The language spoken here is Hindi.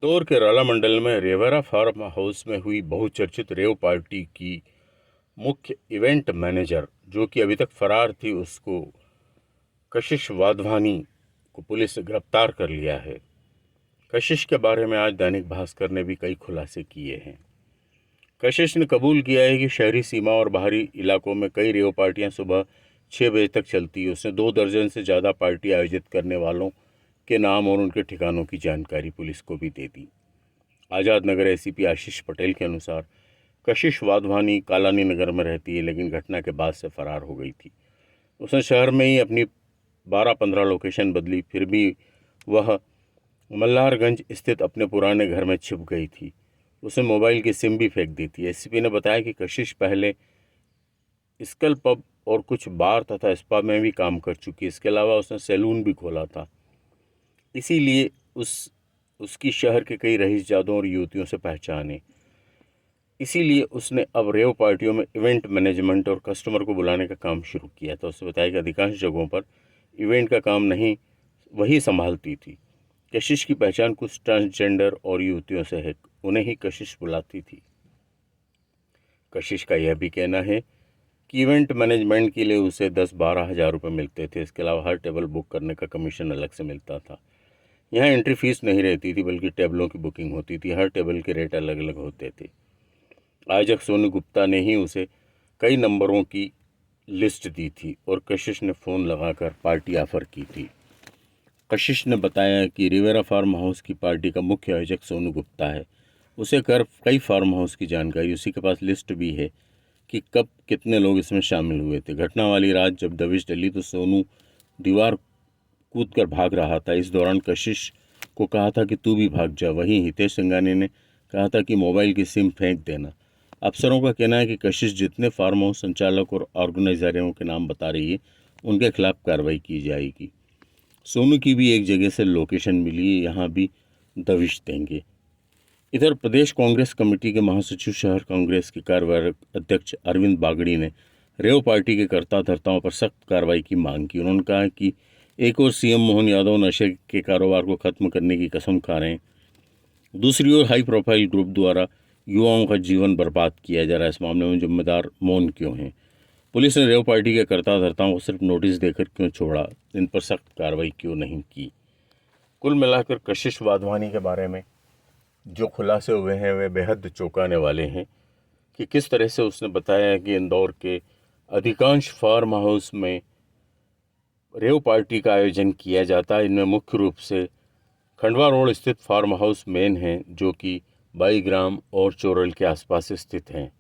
इंदौर के राला मंडल में रेवेरा फार्म हाउस में हुई बहुचर्चित रेव पार्टी की मुख्य इवेंट मैनेजर, जो कि अभी तक फरार थी, उसको कशिश वाधवानी को पुलिस ने गिरफ्तार कर लिया है। कशिश के बारे में आज दैनिक भास्कर ने भी कई खुलासे किए हैं। कशिश ने कबूल किया है कि शहरी सीमा और बाहरी इलाकों में कई रेव पार्टियां सुबह 6 बजे तक चलती है। उसने 2 दर्जन से ज़्यादा पार्टी आयोजित करने वालों के नाम और उनके ठिकानों की जानकारी पुलिस को भी दे दी। आज़ाद नगर एसीपी आशीष पटेल के अनुसार कशिश वाधवानी कालानी नगर में रहती है, लेकिन घटना के बाद से फरार हो गई थी। उसने शहर में ही अपनी 12-15 लोकेशन बदली, फिर भी वह मल्हारगंज स्थित अपने पुराने घर में छिप गई थी। उसने मोबाइल की सिम भी फेंक दी थी। एसीपी ने बताया कि कशिश पहले स्कल पब और कुछ बार तथा स्पा में भी काम कर चुकी है। इसके अलावा उसने सैलून भी खोला था। इसीलिए उसकी शहर के कई रईसजादों और युवतियों से पहचान है। इसीलिए उसने अब रेव पार्टियों में इवेंट मैनेजमेंट और कस्टमर को बुलाने का काम शुरू किया था। उसने बताया कि अधिकांश जगहों पर इवेंट का काम नहीं वही संभालती थी। कशिश की पहचान कुछ ट्रांसजेंडर और युवतियों से है, उन्हें ही कशिश बुलाती थी। कशिश का यह भी कहना है कि इवेंट मैनेजमेंट के लिए उसे 10-12 हज़ार रुपये मिलते थे। इसके अलावा हर टेबल बुक करने का कमीशन अलग से मिलता था। यहाँ एंट्री फीस नहीं रहती थी, बल्कि टेबलों की बुकिंग होती थी। हर टेबल के रेट अलग अलग होते थे। आयोजक सोनू गुप्ता ने ही उसे कई नंबरों की लिस्ट दी थी और कशिश ने फ़ोन लगाकर पार्टी ऑफर की थी। कशिश ने बताया कि रिवेरा फार्म हाउस की पार्टी का मुख्य आयोजक सोनू गुप्ता है। उसे कई फार्म हाउस की जानकारी, उसी के पास लिस्ट भी है कि कब कितने लोग इसमें शामिल हुए थे। घटना वाली रात जब दबिश डली तो सोनू दीवार कूद कर भाग रहा था। इस दौरान कशिश को कहा था कि तू भी भाग जा। वहीं हितेश सिंघानी ने कहा था कि मोबाइल की सिम फेंक देना। अफसरों का कहना है कि कशिश जितने फार्म हाउस संचालक और ऑर्गेनाइजरों के नाम बता रही है, उनके खिलाफ कार्रवाई की जाएगी। सोनू की भी एक जगह से लोकेशन मिली है, यहाँ भी दबिश देंगे। इधर प्रदेश कांग्रेस कमेटी के महासचिव, शहर कांग्रेस के कार्यवाहक अध्यक्ष अरविंद बागड़ी ने रेव पार्टी के कर्ता धर्ताओं पर सख्त कार्रवाई की मांग की। उन्होंने कहा कि एक और सीएम मोहन यादव नशे के कारोबार को खत्म करने की कसम खा रहे हैं, दूसरी ओर हाई प्रोफाइल ग्रुप द्वारा युवाओं का जीवन बर्बाद किया जा रहा है। इस मामले में जिम्मेदार मौन क्यों हैं? पुलिस ने रेव पार्टी के कर्ता धर्ताओं को सिर्फ नोटिस देकर क्यों छोड़ा? इन पर सख्त कार्रवाई क्यों नहीं की? कुल मिलाकर कशिश वाधवानी के बारे में जो खुलासे हुए हैं वे बेहद चौंकाने वाले हैं कि किस तरह से उसने बताया कि इंदौर के अधिकांश फार्म हाउस में रेव पार्टी का आयोजन किया जाता है। इनमें मुख्य रूप से खंडवा रोड स्थित फार्म हाउस मेन हैं, जो कि बाईग्राम और चोरल के आसपास स्थित हैं।